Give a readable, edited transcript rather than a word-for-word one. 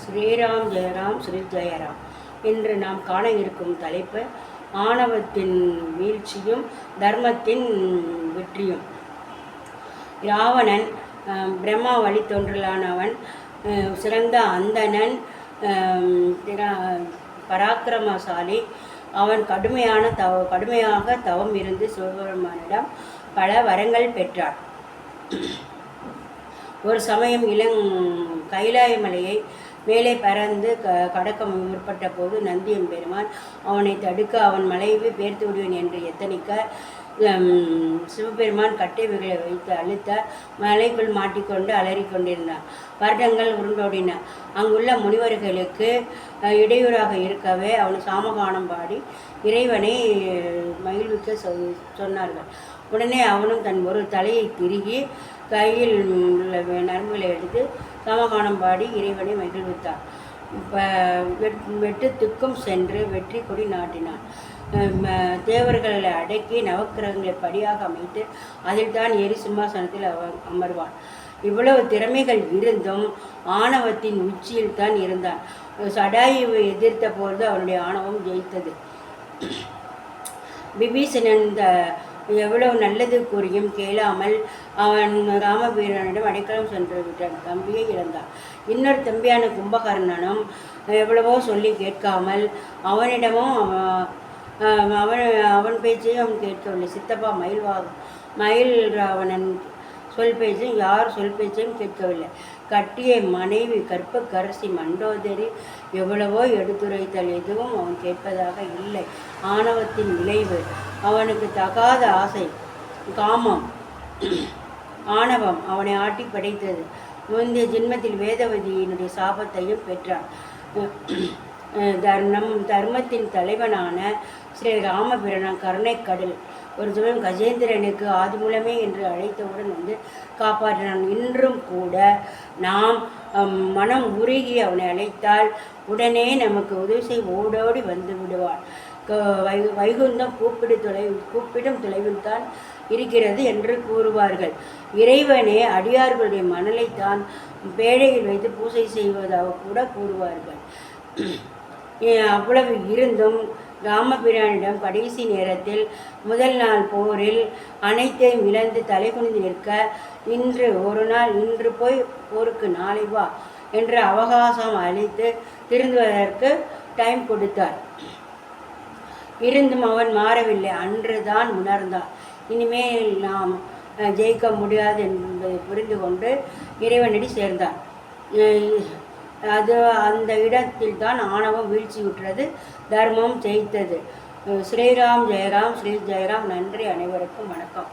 ஸ்ரீராம் ஜெயராம் ஸ்ரீ ஜெயராம் என்று நாம் காண இருக்கும் தலைப்பு ஆணவத்தின் வீழ்ச்சியும் தர்மத்தின் வெற்றியும். ராவணன் பிரம்மா வழித்தோன்றலானவன், சிறந்த அந்தணன், பராக்கிரமசாலி. அவன் கடுமையாக தவம் இருந்து சிவபெருமானிடம் பல வரங்கள் பெற்றான். ஒரு சமயம் கைலாய மலையை மேலே பறந்து கடக்க முற்பட்ட போது நந்தியம் பெருமான் அவனை தடுக்க அவன் மலையை பேர்த்து விடுவேன் என்று எத்தனிக்க சிவபெருமான் கட்டைவிகளை வைத்து அழுத்த மலைக்குள் மாட்டிக்கொண்டு அலறிக்கொண்டிருந்தான். வருடங்கள் உருண்டோடின. அங்குள்ள முனிவர்களுக்கு இடையூறாக இருக்கவே அவன் சாமகானம் பாடி இறைவனை மகிழ்விக்க சொன்னார்கள். உடனே அவனும் தன் ஒரு தலையை திருகி கையில் உள்ள நரம்புகளை எடுத்து சாமகானம் பாடி இறைவனை மகிழ்வித்தார். வெட்டுத்துக்கும் சென்று வெற்றி கொடி நாட்டினான். தேவர்களை அடக்கி நவக்கிரகங்களை படியாக அமைத்து அதில் தான் ஏறி சிம்மாசனத்தில் அமர்வான். இவ்வளவு திறமைகள் இருந்தும் ஆணவத்தின் உச்சியில் தான் இருந்தான். சடாயுவை எதிர்த்த பொழுது அவனுடைய ஆணவம் ஜெயித்தது. விபீஷணன் எவ்வளவு நல்லது கூறியும் கேளாமல் அவன் ராமபீரனிடம் அடைக்கலம் சென்று விட்டான். தம்பியை இழந்தான். இன்னொரு தம்பியான கும்பகர்ணனும் எவ்வளவோ சொல்லி கேட்காமல் அவனிடமும் அவன் பேச்சையும் அவன் கேட்கவில்லை. சித்தப்பா மயில் ராவணன் சொல் பேச்சையும் யார் சொல் பேச்சையும் கேட்கவில்லை. கட்டிய மனைவி கற்பக்கரசி மண்டோதரி எவ்வளவோ எடுத்துரைத்தல் எதுவும் அவன் கேட்பதாக இல்லை. ஆணவத்தின் விளைவு. அவனுக்கு தகாத ஆசை, காமம், ஆணவம் அவனை ஆட்டி படைத்தது. முந்தைய ஜென்மத்தில் வேதவதியினுடைய சாபத்தையும் பெற்றான். தர்மத்தின் தலைவனான ஸ்ரீ ராமபிரான் கருணைக்கடல் ஒரு சமயம் கஜேந்திரனுக்கு ஆதிமூலமே என்று அழைத்தவுடன் வந்து காப்பாற்றினான். இன்றும் கூட நாம் மனம் உருகி அவனை அழைத்தால் உடனே நமக்கு உதவி செய்ய ஓடோடி வந்து விடுவான். வைகுந்தம் கூப்பிடும் தொலைவில் தான் இருக்கிறது என்று கூறுவார்கள். இறைவனே அடியார்களுடைய மணலைத்தான் பேழையில் வைத்து பூஜை செய்வதாக கூட கூறுவார்கள். அவ்வளவு இருந்தும் ராமபிரானிடம் கடைசி நேரத்தில் முதல் நாள் போரில் அனைத்தையும் இழந்து தலை குனிந்து நிற்க, இன்று போய் போருக்கு நாளை வா என்று அவகாசம் அளித்து திருந்துவதற்கு டைம் கொடுத்தார். இருந்தும் அவன் மாறவில்லை. அன்றுதான் உணர்ந்தான் இனிமேல் நாம் ஜெயிக்க முடியாது என்பதை புரிந்து கொண்டு இறைவனடி சேர்ந்தான். அந்த இடத்தில் தான் ஆணவம் வீழ்ச்சியுற்றது, தர்மம் ஜெயித்தது. ஸ்ரீராம் ஜெயராம் ஸ்ரீ ஜெயராம். நன்றி. அனைவருக்கும் வணக்கம்.